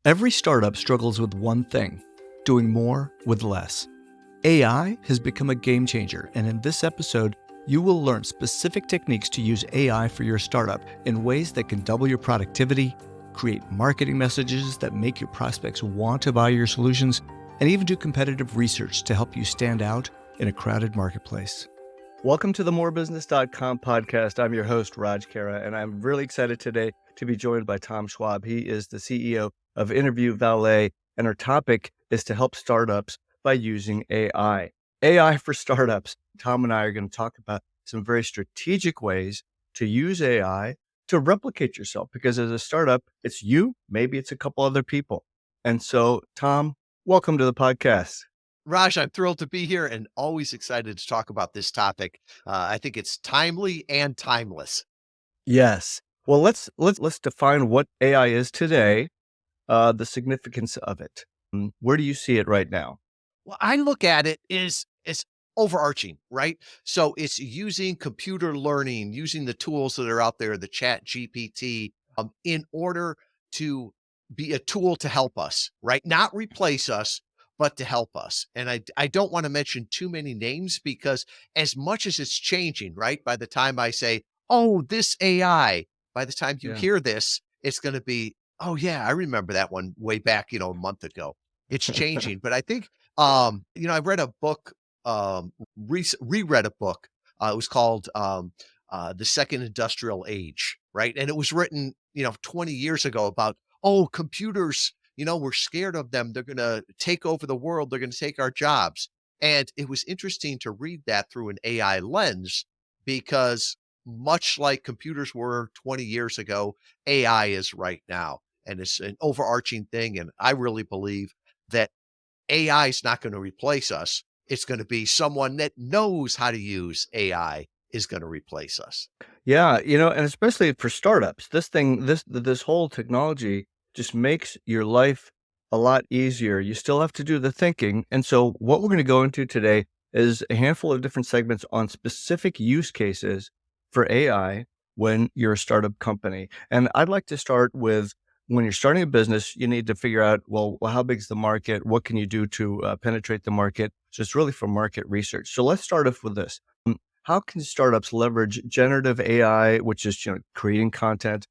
Every startup struggles with one thing: doing more with less. AI has become a game changer, and in this episode, you will learn specific techniques to use AI for your startup in ways that can double your productivity, create marketing messages that make your prospects want to buy your solutions, and even do competitive research to help you stand out in a crowded marketplace. Welcome to the morebusiness.com podcast. I'm your host, Raj Khera, and I'm really excited today to be joined by Tom Schwab. He is the CEO of Interview Valet, and our topic is to help startups by using AI. AI for startups. Tom and I are going to talk about some very strategic ways to use AI to replicate yourself, because as a startup, it's you, maybe it's a couple other people. And so, Tom, welcome to the podcast. Raj, I'm thrilled to be here and always excited to talk about this topic. I think it's timely and timeless. Yes. Well, let's define what AI is today, the significance of it. Where do you see it right now? Well, I look at it as overarching, right? So it's using computer learning, using the tools that are out there, the chat GPT, in order to be a tool to help us, right? Not replace us, but to help us. And I don't want to mention too many names because as much as it's changing, right? By the time I say, oh, this AI, by the time you hear this, it's going to be, oh yeah, I remember that one way back, a month ago. It's changing. But I think, I read a book, reread a book. It was called The Second Industrial Age, right? And it was written, 20 years ago about, oh, computers, we're scared of them. They're going to take over the world. They're going to take our jobs. And it was interesting to read that through an AI lens because much like computers were 20 years ago, AI is right now. And it's an overarching thing. And I really believe that AI is not going to replace us. It's going to be someone that knows how to use AI is going to replace us. Yeah, and especially for startups, this whole technology just makes your life a lot easier. You still have to do the thinking. And so what we're going to go into today is a handful of different segments on specific use cases for AI when you're a startup company. And I'd like to start with, when you're starting a business, you need to figure out, well, how big is the market? What can you do to penetrate the market? So it's really for market research. So let's start off with this. How can startups leverage generative AI, which is creating content,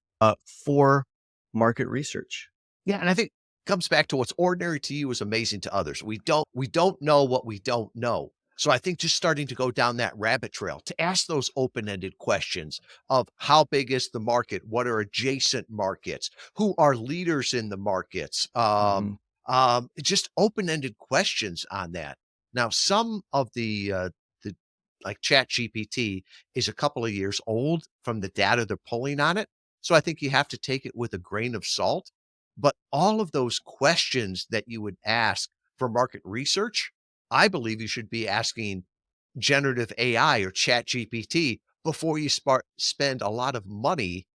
for market research? Yeah, and I think it comes back to what's ordinary to you is amazing to others. We don't know what we don't know. So I think just starting to go down that rabbit trail to ask those open-ended questions of how big is the market? What are adjacent markets? Who are leaders in the markets? Mhm. Just open-ended questions on that. Now, some of the like Chat GPT is a couple of years old from the data they're pulling on it. So I think you have to take it with a grain of salt. But all of those questions that you would ask for market research, I believe you should be asking generative AI or Chat GPT before you spend a lot of money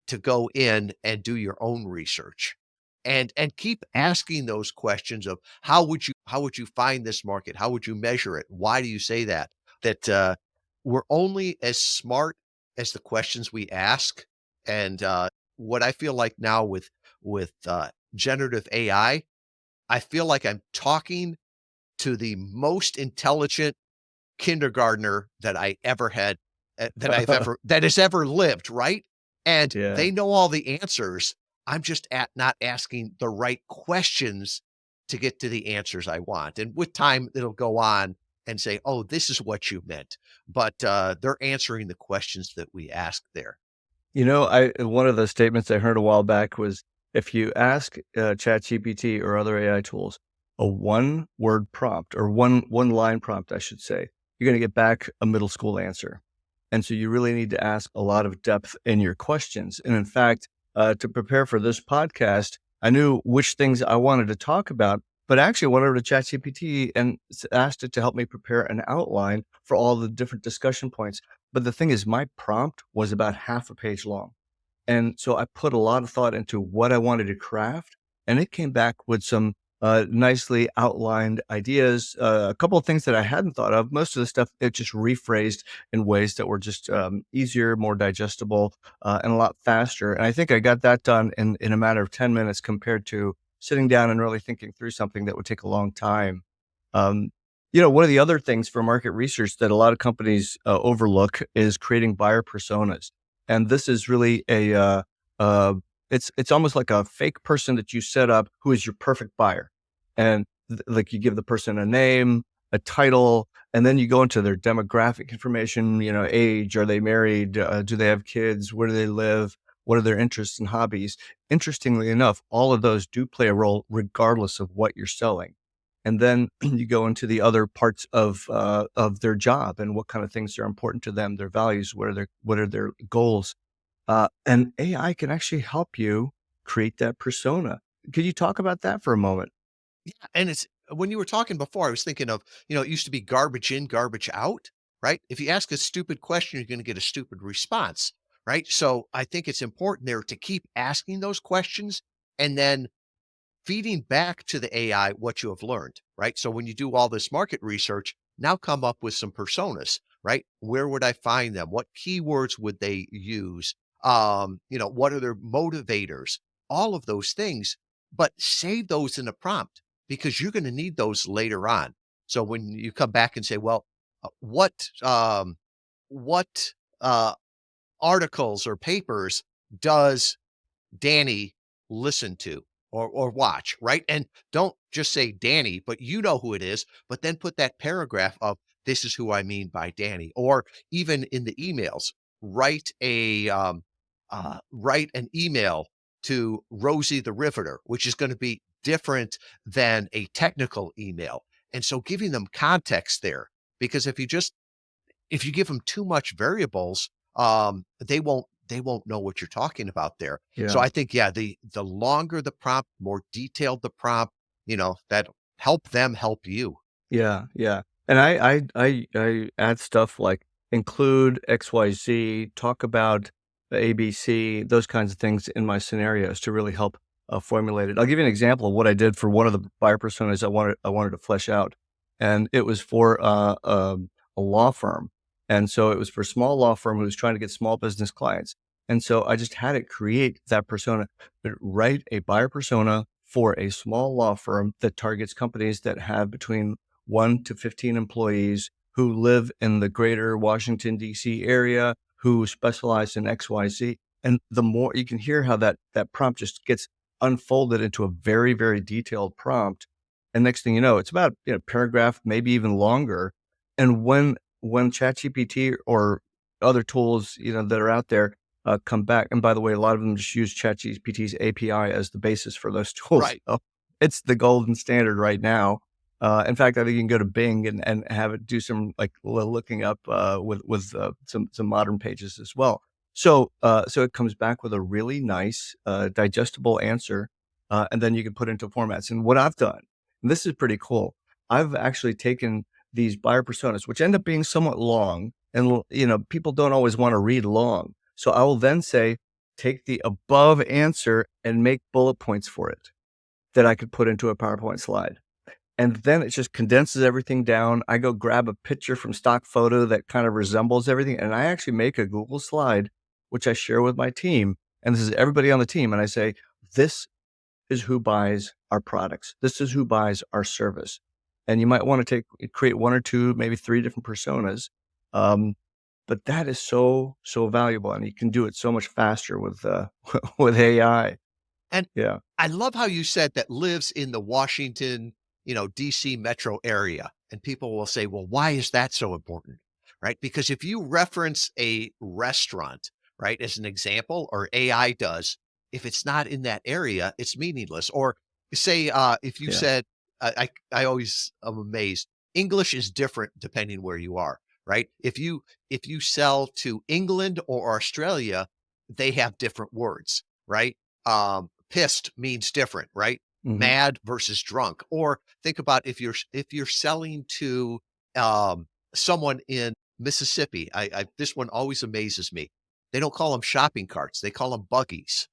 to go in and do your own research. And keep asking those questions of how would you find this market? How would you measure it? Why do you say that? That we're only as smart as the questions we ask. And what I feel like now with generative AI, I feel like I'm talking to the most intelligent kindergartner that I ever had, that has ever lived, right? And Yeah. they know all the answers. I'm just not asking the right questions to get to the answers I want. And with time, it'll go on and say, "Oh, this is what you meant." But they're answering the questions that we ask there. One of the statements I heard a while back was, if you ask ChatGPT or other AI tools a one-word prompt, or one-line prompt, I should say, you're going to get back a middle school answer. And so you really need to ask a lot of depth in your questions. And in fact, to prepare for this podcast, I knew which things I wanted to talk about, but actually I went over to ChatGPT and asked it to help me prepare an outline for all the different discussion points. But the thing is, my prompt was about half a page long. And so I put a lot of thought into what I wanted to craft, and it came back with some nicely outlined ideas, a couple of things that I hadn't thought of. Most of the stuff, it just rephrased in ways that were just easier, more digestible, and a lot faster. And I think I got that done in a matter of 10 minutes compared to sitting down and really thinking through something that would take a long time. Um, one of the other things for market research that a lot of companies overlook is creating buyer personas. And this is really uh, it's almost like a fake person that you set up who is your perfect buyer. And like you give the person a name, a title, and then you go into their demographic information, age, are they married? Do they have kids? Where do they live? What are their interests and hobbies? Interestingly enough, all of those do play a role regardless of what you're selling. And then you go into the other parts of their job and what kind of things are important to them, their values, what are their goals. And AI can actually help you create that persona. Could you talk about that for a moment? And it's when you were talking before, I was thinking of, it used to be garbage in, garbage out, right? If you ask a stupid question, you're going to get a stupid response, right? So I think it's important there to keep asking those questions and then feeding back to the AI what you have learned, right? So when you do all this market research, now come up with some personas, right? Where would I find them? What keywords would they use? What are their motivators? All of those things, but save those in a prompt because you're going to need those later on. So when you come back and say, well, what articles or papers does Danny listen to or watch, right? And don't just say Danny, but you know who it is, but then put that paragraph of this is who I mean by Danny, or even in the emails, write an email to Rosie the Riveter, which is going to be different than a technical email. And so giving them context there, because if you give them too much variables, they won't know what you're talking about there. So Yeah. I think, yeah, the longer the prompt, more detailed the prompt, that help them help you. Yeah, yeah. And I add stuff like include XYZ, talk about the ABC, those kinds of things in my scenarios to really help formulate it. I'll give you an example of what I did for one of the buyer personas I wanted to flesh out, and it was for a law firm, and so it was for a small law firm who was trying to get small business clients, and so I just had it create that persona, write a buyer persona for a small law firm that targets companies that have between 1 to 15 employees who live in the greater Washington, D.C. area, who specialize in XYZ. And the more you can hear how that prompt just gets unfolded into a very, very detailed prompt. And next thing you know, it's about paragraph, maybe even longer. And when ChatGPT or other tools that are out there come back, and by the way, a lot of them just use ChatGPT's API as the basis for those tools. Right. So it's the golden standard right now. In fact, I think you can go to Bing and have it do some like looking up with some modern pages as well. So it comes back with a really nice digestible answer, and then you can put into formats. And what I've done, and this is pretty cool, I've actually taken these buyer personas, which end up being somewhat long, and people don't always want to read long. So I will then say, take the above answer and make bullet points for it that I could put into a PowerPoint slide. And then it just condenses everything down. I go grab a picture from stock photo that kind of resembles everything. And I actually make a Google slide, which I share with my team. And this is everybody on the team. And I say, this is who buys our products. This is who buys our service. And you might want to create one or two, maybe three different personas. Um, but that is so, so valuable. And you can do it so much faster with, with AI. And Yeah. I love how you said that lives in the Washington, DC metro area. And people will say, well, why is that so important? Right? Because if you reference a restaurant, right, as an example, or AI does, if it's not in that area, it's meaningless. Or say, if you Yeah. said, I always am amazed. English is different depending where you are, right? If you sell to England or Australia, they have different words, right? Pissed means different, right? Hmm. Mad versus drunk. Or think about if you're selling to um, someone in Mississippi. I this one always amazes me. They don't call them shopping carts; they call them buggies,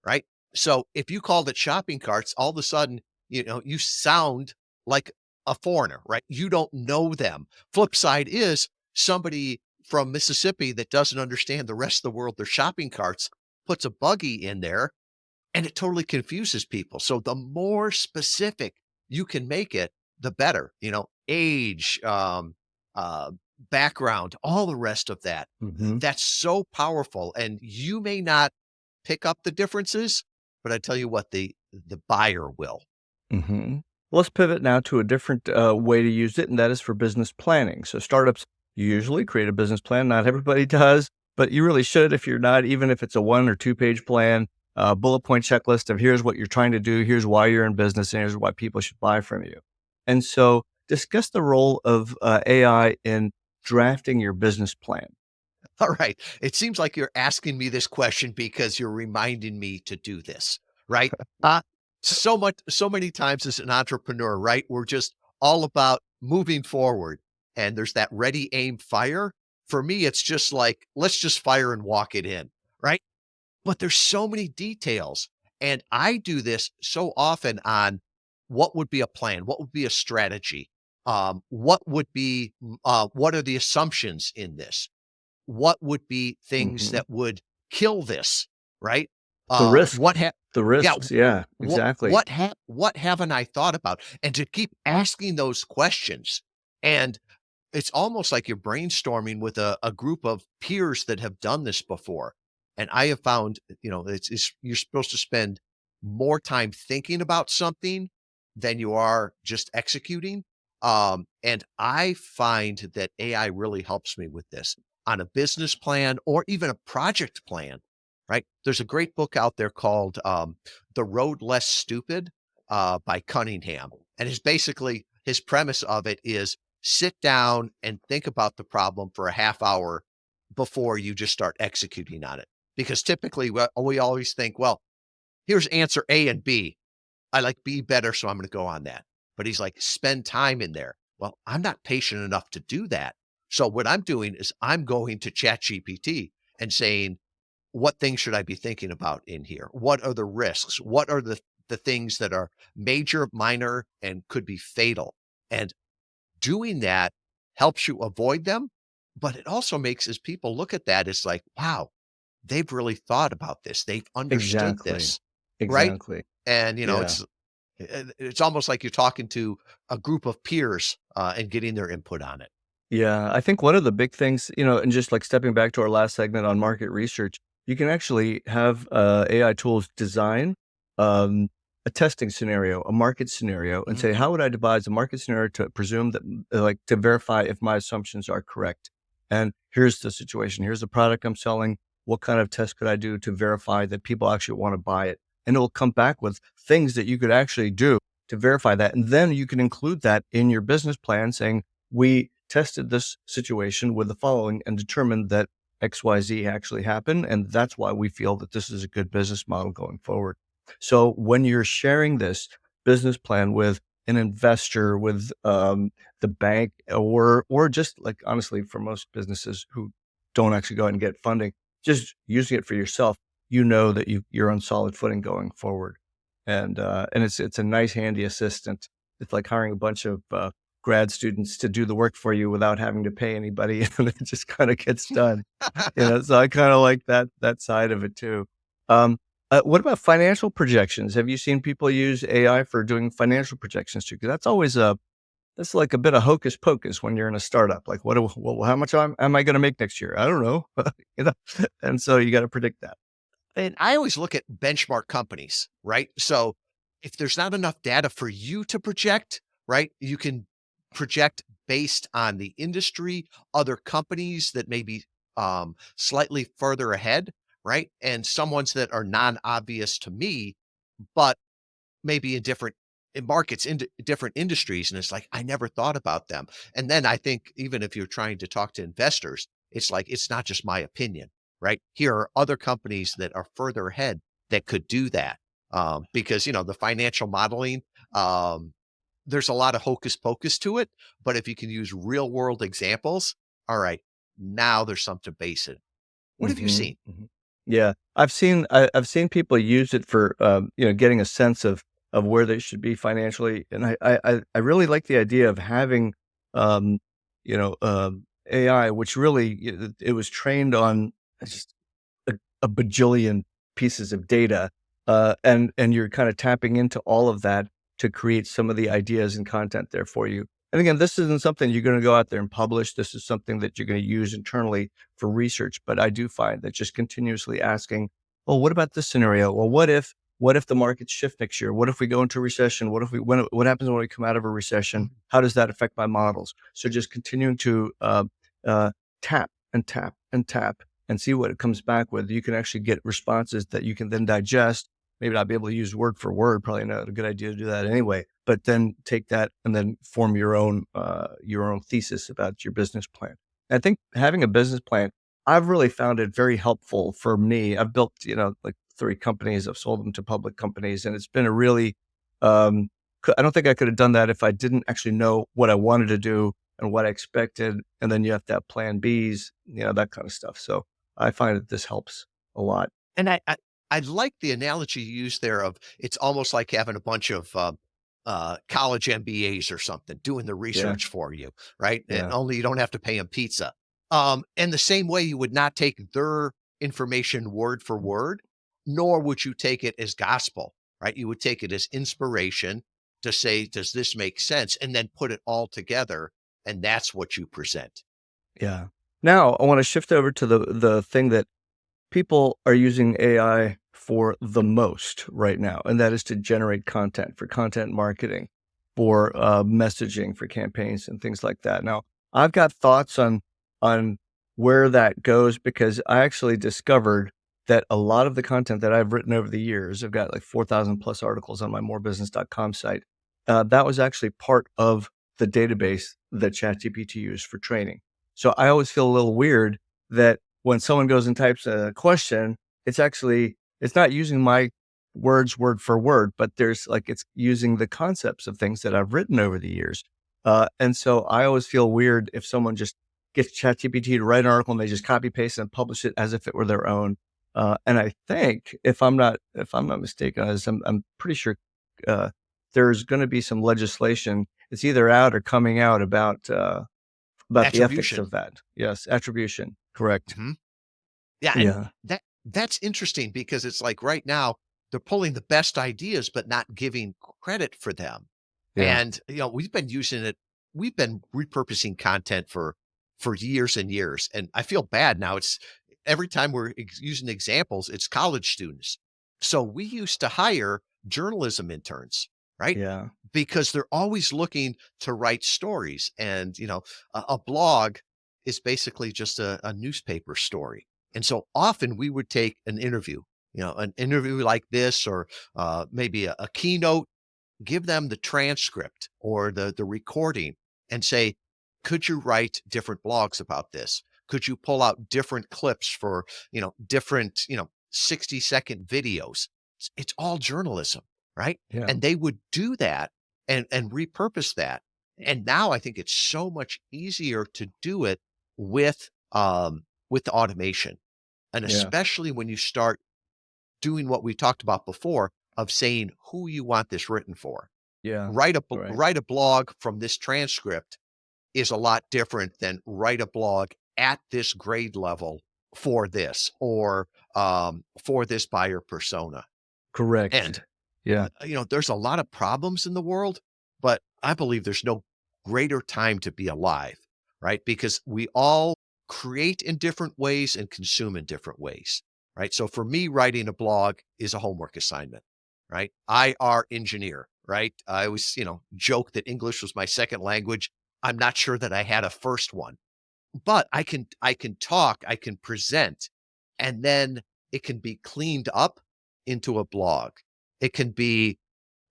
right? So if you called it shopping carts, all of a sudden, you sound like a foreigner, right? You don't know them. Flip side is somebody from Mississippi that doesn't understand the rest of the world, their shopping carts, puts a buggy in there. and it totally confuses people. So the more specific you can make it, the better, age, uh, background, all the rest of that. Hmm. That's so powerful. And you may not pick up the differences, but I tell you what, the buyer will. Hmm. Let's pivot now to a different way to use it, and that is for business planning. So startups usually create a business plan. Not everybody does, but you really should if you're not, even if it's a 1 or 2 page plan, bullet point checklist of here's what you're trying to do, here's why you're in business, and here's why people should buy from you. And so discuss the role of AI in drafting your business plan. All right. It seems like you're asking me this question because you're reminding me to do this, right? Uh, so many times as an entrepreneur, right? We're just all about moving forward. And there's that ready, aim, fire. For me, it's just like, let's just fire and walk it in, right? But there's so many details. And I do this so often on what would be a plan? What would be a strategy? What are the assumptions in this? What would be things Hmm. that would kill this, right? The What risks, ha the yeah, risks. Yeah, exactly. what haven't I thought about? And to keep asking those questions, and it's almost like you're brainstorming with a group of peers that have done this before. And I have found, it's you're supposed to spend more time thinking about something than you are just executing. And I find that AI really helps me with this on a business plan or even a project plan, right? There's a great book out there called The Road Less Stupid by Cunningham. And it's basically his premise of it is sit down and think about the problem for a half hour before you just start executing on it. Because typically we always think, well, here's answer A and B. I like B better, so I'm going to go on that. But he's like, spend time in there. Well, I'm not patient enough to do that. So what I'm doing is I'm going to ChatGPT and saying, what things should I be thinking about in here? What are the risks? What are the things that are major, minor, and could be fatal? And doing that helps you avoid them, but it also makes as people look at that, it's like, wow, they've really thought about this. They've understood Exactly. this, right? Exactly. And, Yeah. it's almost like you're talking to a group of peers, and getting their input on it. Yeah, I think one of the big things, and just like stepping back to our last segment on market research, you can actually have AI tools design um, a testing scenario, a market scenario, and Mhm. say, how would I devise a market scenario to presume that, like, to verify if my assumptions are correct? And here's the situation. Here's the product I'm selling. What kind of test could I do to verify that people actually want to buy it? And it will come back with things that you could actually do to verify that. And then you can include that in your business plan saying, we tested this situation with the following and determined that XYZ actually happened. And that's why we feel that this is a good business model going forward. So when you're sharing this business plan with an investor, with the bank, or just like honestly, for most businesses who don't actually go out and get funding, just using it for yourself, you know that you're on solid footing going forward. And it's a nice handy assistant. It's like hiring a bunch of grad students to do the work for you without having to pay anybody, and it just kind of gets done. So I kind of like that side of it too. Um, what about financial projections? Have you seen people use AI for doing financial projections too? Because that's like a bit of hocus pocus when you're in a startup. Like, how much am I going to make next year? I don't know. you know, and so you got to predict that. And I always look at benchmark companies, right? So if there's not enough data for you to project, right, you can project based on the industry, other companies that may be slightly further ahead, right? And some ones that are non obvious to me, but maybe in markets, in different industries, and it's like, I never thought about them. And then I think even if you're trying to talk to investors, it's like, it's not just my opinion, right? Here are other companies that are further ahead that could do that. Because, the financial modeling, um, there's a lot of hocus pocus to it, but if you can use real world examples, all right, now there's something to base it. What have you Mhm, seen? mhm. Yeah, I've seen people use it for, getting a sense of where they should be financially, and I really like the idea of having, um, AI, which really it was trained on just a bajillion pieces of data, and you're kind of tapping into all of that to create some of the ideas and content there for you. And again, this isn't something you're going to go out there and publish. This is something that you're going to use internally for research. But I do find that just continuously asking, well, what about this scenario? Well, what if the markets shift next year? What if we go into recession? What happens when we come out of a recession? How does that affect my models? So just continuing to tap and tap and tap and see what it comes back with. You can actually get responses that you can then digest. Maybe not be able to use word for word, probably not a good idea to do that anyway, but then take that and then form your own thesis about your business plan. I think having a business plan, I've really found it very helpful for me. I've built, like 3 companies. I've sold them to public companies, and it's been a really, I don't think I could have done that if I didn't actually know what I wanted to do and what I expected. And then you have to have plan Bs, that kind of stuff. So I find that this helps a lot. And I like the analogy you used there of it's almost like having a bunch of college MBAs or something doing the Yeah. research for you, right? And Yeah. only you don't have to pay them pizza. And the same way you would not take their information word for word, nor would you take it as gospel, right? You would take it as inspiration to say, does this make sense? And then put it all together. And that's what you present. Yeah. Now I want to shift over to the thing that people are using AI for the most right now, and that is to generate content for content marketing, for messaging, for campaigns and things like that. Now, I've got thoughts on where that goes because I actually discovered that a lot of the content that I've written over the years, I've got like 4,000 plus articles on my morebusiness.com site. That was actually part of the database that ChatGPT used for training. So I always feel a little weird that when someone goes and types a question, it's not using my words word for word, but it's using the concepts of things that I've written over the years. And so I always feel weird if someone just gets ChatGPT to write an article and they just copy paste and publish it as if it were their own. And I think if I'm not mistaken, I'm pretty sure there's going to be some legislation. It's either out or coming out about the ethics Attribution. of that. Yes, attribution. Correct. Mhm. Yeah, and Yeah. that's interesting because it's like right now they're pulling the best ideas, but not giving credit for them. Yeah. And we've been repurposing content for years and years. And I feel bad now. It's every time we're using examples, it's college students. So we used to hire journalism interns, right? Yeah. Because they're always looking to write stories. And, a blog is basically just a newspaper story. And so often we would take an interview like this, or maybe a keynote, give them the transcript or the recording and say, could you write different blogs about this? Could you pull out different clips for, different, 60-second videos? It's all journalism, right? Yeah. And they would do that and repurpose that. And now I think it's so much easier to do it with with the automation. And Yeah. especially when you start doing what we talked about before of saying who you want this written for. Yeah. Right. Write a blog from this transcript is a lot different than write a blog at this grade level for this, or for this buyer persona. And, Correct. Yeah. there's a lot of problems in the world, but I believe there's no greater time to be alive, right? Because we all create in different ways and consume in different ways, right? So for me, writing a blog is a homework assignment, right? IR engineer, right? I always, joke that English was my second language. I'm not sure that I had a first one, but I can talk, I can present, and then it can be cleaned up into a blog. It can be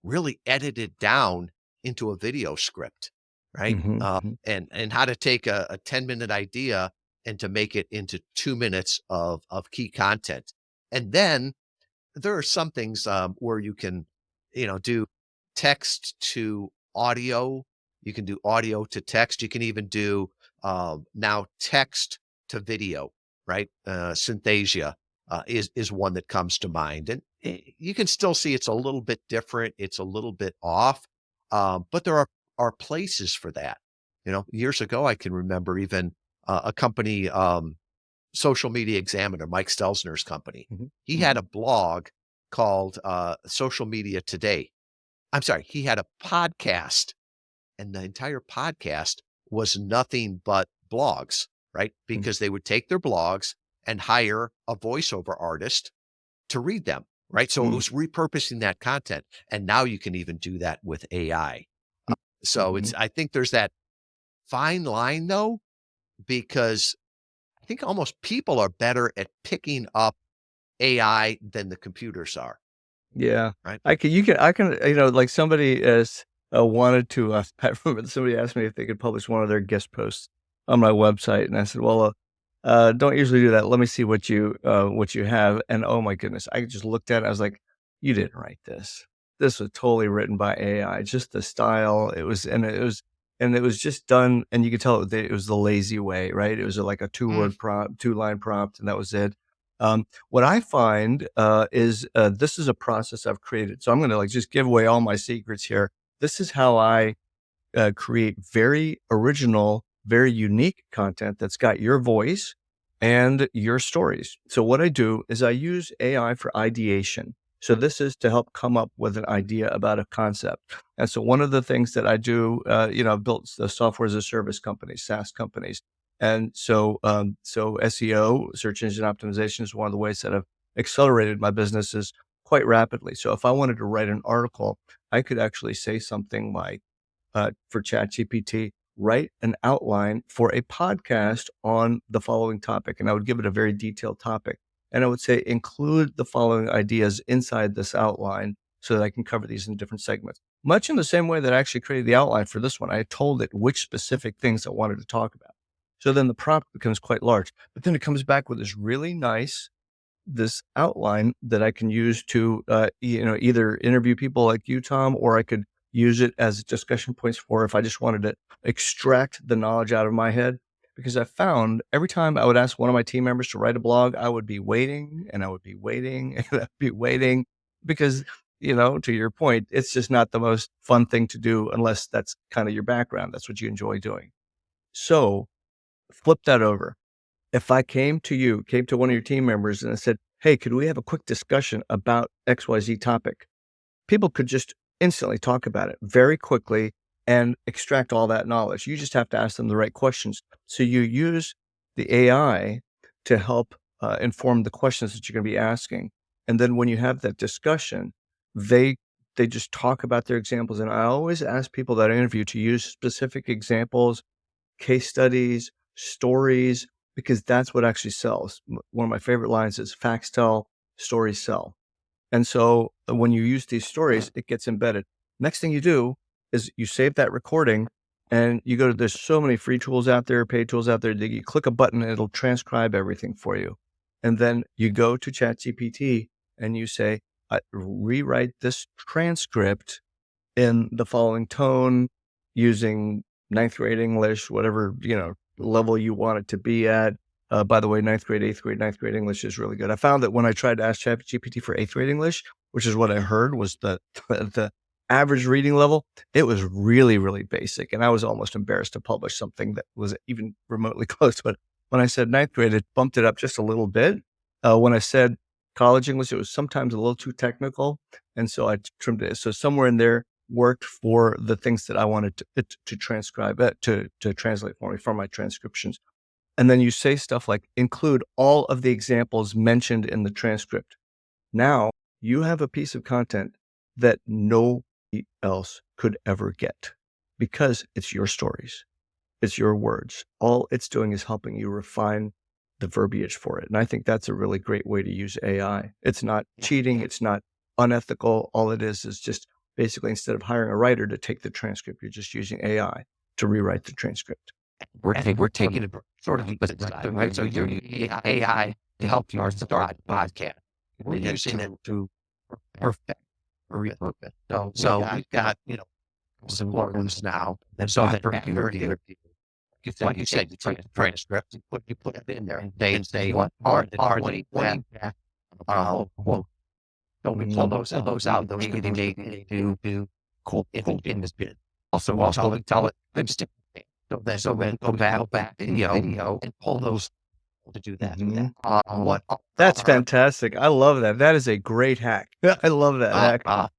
really edited down into a video script, right? Mhm. Mhm. And how to take a 10-minute idea and to make it into 2 minutes of key content. And then there are some things, where you can, do text to audio. You can do audio to text. You can even do, now text to video, right? Synthesia, is one that comes to mind, and you can still see it's a little bit different. It's a little bit off, but there are places for that. Years ago, I can remember even a company, Social Media Examiner, Mike Stelzner's company. Mhm. He had Mhm. a blog called Social Media Today. I'm sorry, he had a podcast, and the entire podcast was nothing but blogs, right? Mm. Because they would take their blogs and hire a voiceover artist to read them, right? So it Mm. was repurposing that content. And now you can even do that with AI. So Mhm. I think there's that fine line though, because I think almost people are better at picking up AI than the computers are, Yeah. right? I can, like somebody is, wanted to, I remember somebody asked me if they could publish one of their guest posts on my website, and I said, "Well, don't usually do that. Let me see what you have." And oh my goodness, I just looked at it, I was like, "You didn't write this. This was totally written by AI." Just the style, it was just done, and you could tell it was the lazy way, right? It was like a Mm, two-word prompt, two-line prompt, and that was it. What I find is this is a process I've created. So I'm going to like just give away all my secrets here. This is how I create very original, very unique content that's got your voice and your stories. So what I do is I use AI for ideation. So this is to help come up with an idea about a concept. And so one of the things that I do, I've built the software as a service companies, SaaS companies. And so SEO, search engine optimization, is one of the ways that I've accelerated my businesses quite rapidly. So if I wanted to write an article, I could actually say something like, for ChatGPT, write an outline for a podcast on the following topic. And I would give it a very detailed topic. And I would say, include the following ideas inside this outline so that I can cover these in different segments. Much in the same way that I actually created the outline for this one, I told it which specific things I wanted to talk about. So then the prompt becomes quite large, but then it comes back with this really nice this outline that I can use to, either interview people like you, Tom, or I could use it as discussion points for if I just wanted to extract the knowledge out of my head. Because I found every time I would ask one of my team members to write a blog, I would be waiting and I would be waiting and I'd be waiting because, to your point, it's just not the most fun thing to do unless that's kind of your background. That's what you enjoy doing. So flip that over. If I came to one of your team members and I said, "Hey, could we have a quick discussion about XYZ topic?" People could just instantly talk about it very quickly and extract all that knowledge. You just have to ask them the right questions. So you use the AI to help inform the questions that you're going to be asking. And then when you have that discussion, they they just talk about their examples. And I always ask people that I interview to use specific examples, case studies, stories, because that's what actually sells. One of my favorite lines is facts tell, stories sell. And so when you use these stories, it gets embedded. Next thing you do is you save that recording and you go to, there's so many free tools out there, paid tools out there that you click a button and it'll transcribe everything for you. And then you go to ChatGPT and you say, rewrite this transcript in the following tone using ninth grade English, whatever, level you want it to be at. By the way, ninth grade, eighth grade, ninth grade English is really good. I found that when I tried to ask ChatGPT for eighth grade English, which is what I heard was the average reading level, it was really, really basic. And I was almost embarrassed to publish something that was even remotely close. But when I said ninth grade, it bumped it up just a little bit. When I said college English, it was sometimes a little too technical. And so I trimmed it. So somewhere in there, worked for the things that I wanted to transcribe it to translate for me from my transcriptions. And then you say stuff like include all of the examples mentioned in the transcript. Now you have a piece of content that nobody else could ever get because it's your stories. It's your words. All it's doing is helping you refine the verbiage for it. And I think that's a really great way to use AI. It's not cheating. It's not unethical. All it is just basically instead of hiring a writer to take the transcript, you're just using AI to rewrite the transcript. we're taking it sort of the side, right? So you're using AI to help you start a podcast. We're using it to perfect or repurpose. So we've got, some forums now. And so I heard earlier, like you said, you take a transcript, you put it in there, and they say what are the quote. So we pull those out, those really made to cool in this bit. Also we tell it, I'm stick. So then go back to the video and pull those to do that. Mhm. What That's fantastic. I love that. That is a great hack. I love that hack.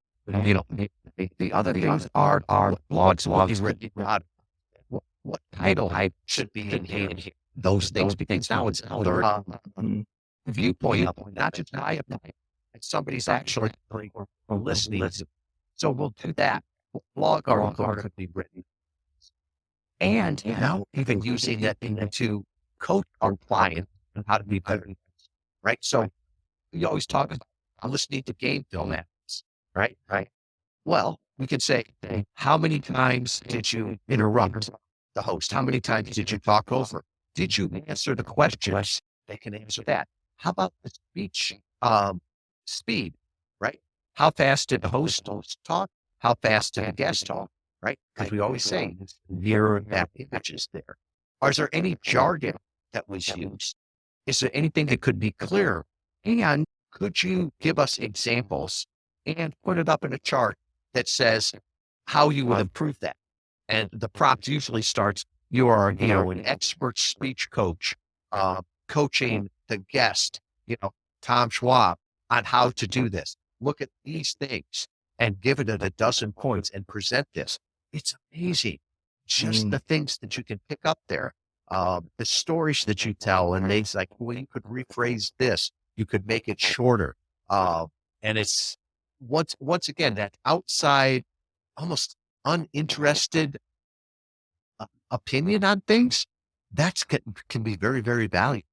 the other things are blogs written about what title I should be in here. Those things, because now it's another Mhm. viewpoint, not just my opinion. Somebody's actually listening. So we'll do that. Blog article could be written. And now even using it to coach our client on how to be better, right? So we always talk about listening to game formats, right? Right. Well, we could say, how many times did you interrupt the host? How many times did you talk over? Did you answer the questions? They can answer that. How about the speech speed, right? How fast did the host talk? How fast did the guest talk, right? Because we always say, mirror that image is there. Or is there any jargon that was used? Is there anything that could be clearer? And could you give us examples and put it up in a chart that says how you would improve that? And the prompt usually starts, you are, an expert speech coach, coaching the guest, Tom Schwab, on how to do this. Look at these things and give it a dozen points and present this. It's amazing. Just the things that you can pick up there, the stories that you tell, and they like, well, you could rephrase this, you could make it shorter. And it's once again, that outside, almost uninterested opinion on things, can be very, very valuable.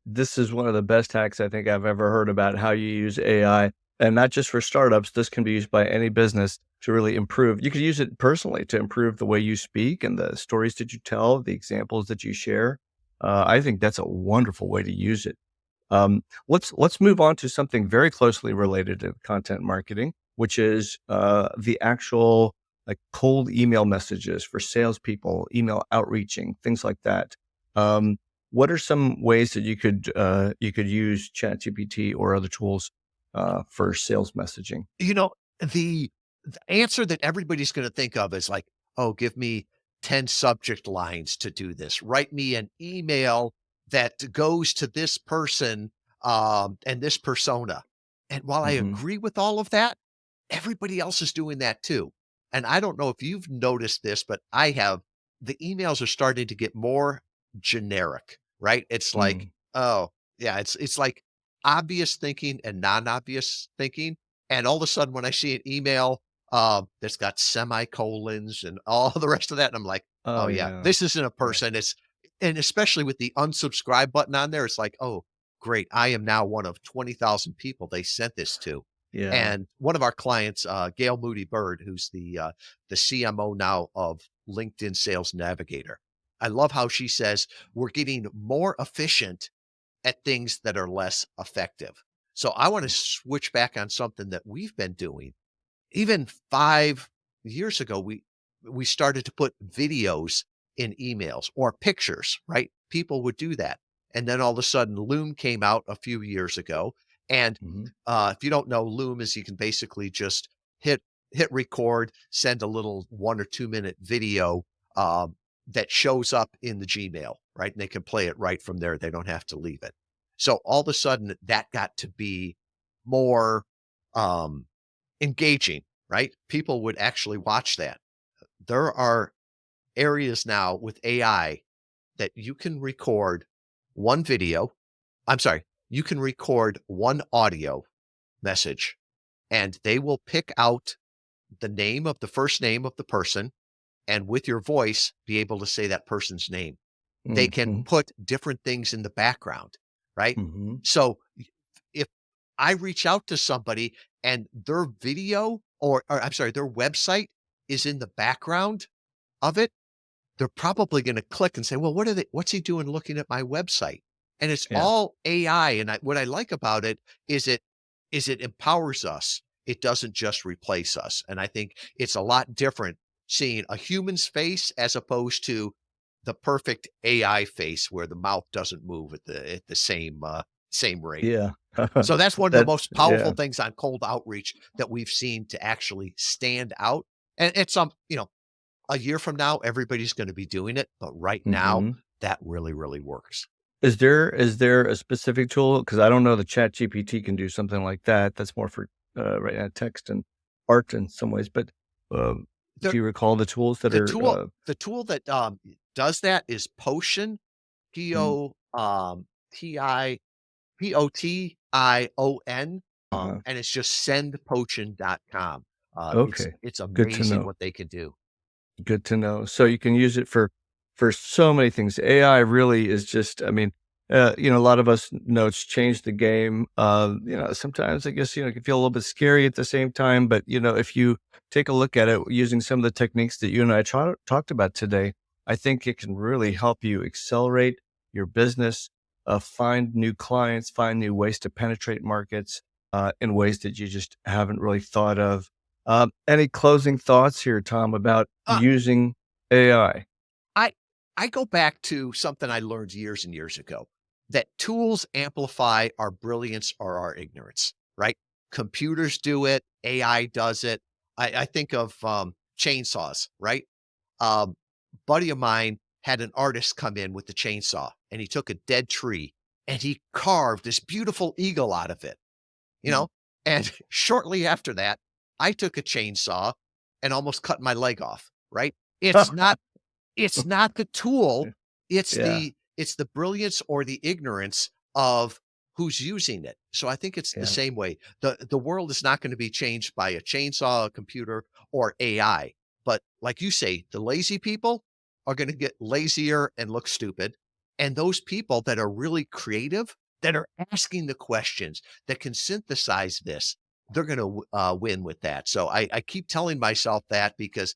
This is one of the best hacks I think I've ever heard about how you use AI, and not just for startups. This can be used by any business to really improve. You could use it personally to improve the way you speak and the stories that you tell, the examples that you share. I think that's a wonderful way to use it. Let's move on to something very closely related to content marketing, which is the actual like cold email messages for salespeople, email outreaching, things like that. What are some ways that you could use ChatGPT or other tools for sales messaging? You know, the answer that everybody's going to think of is like, oh, give me 10 subject lines to do this. Write me an email that goes to this person and this persona. And while I Hmm. agree with all of that, everybody else is doing that too. And I don't know if you've noticed this, but I have. The emails are starting to get more generic, right? It's like, Mm. oh, yeah, it's like obvious thinking and non-obvious thinking. And all of a sudden when I see an email that's got semicolons and all the rest of that, and I'm like, oh Oh yeah, yeah, this isn't a yeah, person. It's and especially with the unsubscribe button on there, it's like, oh, great. I am now one of 20,000 people they sent this to. yeah. And one of our clients, Gail Moody Bird, who's the CMO now of LinkedIn Sales Navigator. I love how she says we're getting more efficient at things that are less effective. So I want to switch back on something that we've been doing. Even 5 years ago, we started to put videos in emails or pictures, right? People would do that. And then all of a sudden Loom came out a few years ago. And Hmm. if you don't know, Loom is you can basically just hit hit record, send a little 1 or 2 minute video that shows up in the Gmail, right? And they can play it right from there. They don't have to leave it. So all of a sudden that got to be more um, engaging, right? People would actually watch that. There are areas now with AI that you can record one video. I'm sorry, you can record one audio message and they will pick out the name of the first name of the person and with your voice be able to say that person's name. They can Hmm. put different things in the background, right? Hmm. So if I reach out to somebody and their video or I'm sorry, their website is in the background of it, they're probably going to click and say, well, what's he doing looking at my website? And it's Yeah. all AI. And what I like about it is it empowers us. It doesn't just replace us. And I think it's a lot different seeing a human's face as opposed to the perfect AI face where the mouth doesn't move at the same rate. Yeah. So that's one of the That most powerful yeah. things on cold outreach that we've seen to actually stand out. And it's a year from now, everybody's going to be doing it, but right now, Hmm. that really, really works. Is there a specific tool? Because I don't know the Chat GPT can do something like that. That's more for right now text and art in some ways. But do The you recall the tools that the are? tool the tool that, does that is Potion, Mm, P-O, T-I Potion, uh-huh. and it's just sendpotion.com. It's Okay, it's good to amazing know. what they can do. Good to know. So you can use it for so many things. AI really is just, I mean, a lot of us know it's changed the game. Sometimes I guess it can feel a little bit scary at the same time. But if you take a look at it using some of the techniques that you and I talked about today, I think it can really help you accelerate your business, find new clients, find new ways to penetrate markets in ways that you just haven't really thought of. Any closing thoughts here, Tom, about Uh, using AI? I I go back to something I learned years and years ago, that tools amplify our brilliance or our ignorance, right? Computers do it, AI does it. I think of, chainsaws, right? Um, Buddy of mine had an artist come in with the chainsaw, and he took a dead tree, and he carved this beautiful eagle out of it, you Mhm. know? And shortly after that, I took a chainsaw and almost cut my leg off, right? It's not it's not the tool, Yeah, it's the brilliance or the ignorance of who's using it. So I think it's the yeah. same way. The world is not gonna be changed by a chainsaw, a computer, or AI. But like you say, the lazy people are gonna get lazier and look stupid. And those people that are really creative, that are asking the questions, that can synthesize this, they're gonna win with that. So I keep telling myself that because,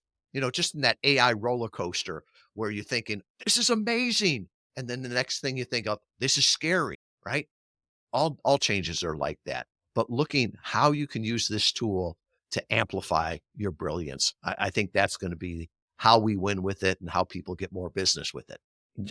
just in that AI roller coaster, where you're thinking, "This is amazing," and then the next thing you think of, "This is scary," right? All changes are like that, but looking how you can use this tool to amplify your brilliance, I think that's gonna be how we win with it and how people get more business with it.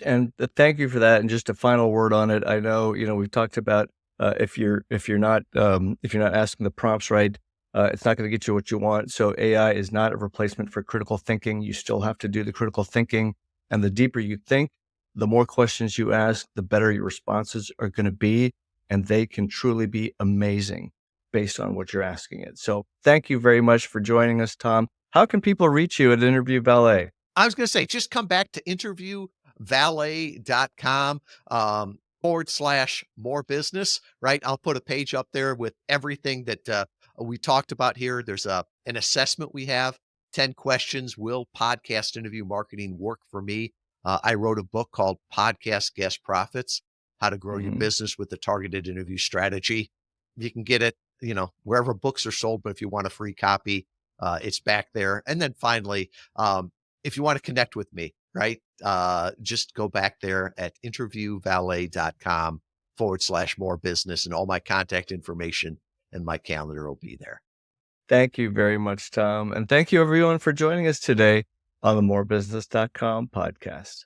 And thank you for that. And just a final word on it. I know, we've talked about if you're not asking the prompts right, it's not going to get you what you want. So AI is not a replacement for critical thinking. You still have to do the critical thinking, and the deeper you think, the more questions you ask, the better your responses are going to be, and they can truly be amazing based on what you're asking it. So thank you very much for joining us, Tom. How can people reach you at Interview Valet? I was gonna say, just come back to interviewvalet.com, /more business, right? I'll put a page up there with everything that, we talked about here. There's an assessment we have, 10 questions. Will podcast interview marketing work for me? I wrote a book called Podcast Guest Profits: How to Grow Your Mhm. Business with the Targeted Interview Strategy. You can get it, wherever books are sold, but if you want a free copy, it's back there. And then finally, if you want to connect with me, right? Just go back there at interviewvalet.com /more business, and all my contact information and my calendar will be there. Thank you very much, Tom. And thank you, everyone, for joining us today on the morebusiness.com podcast.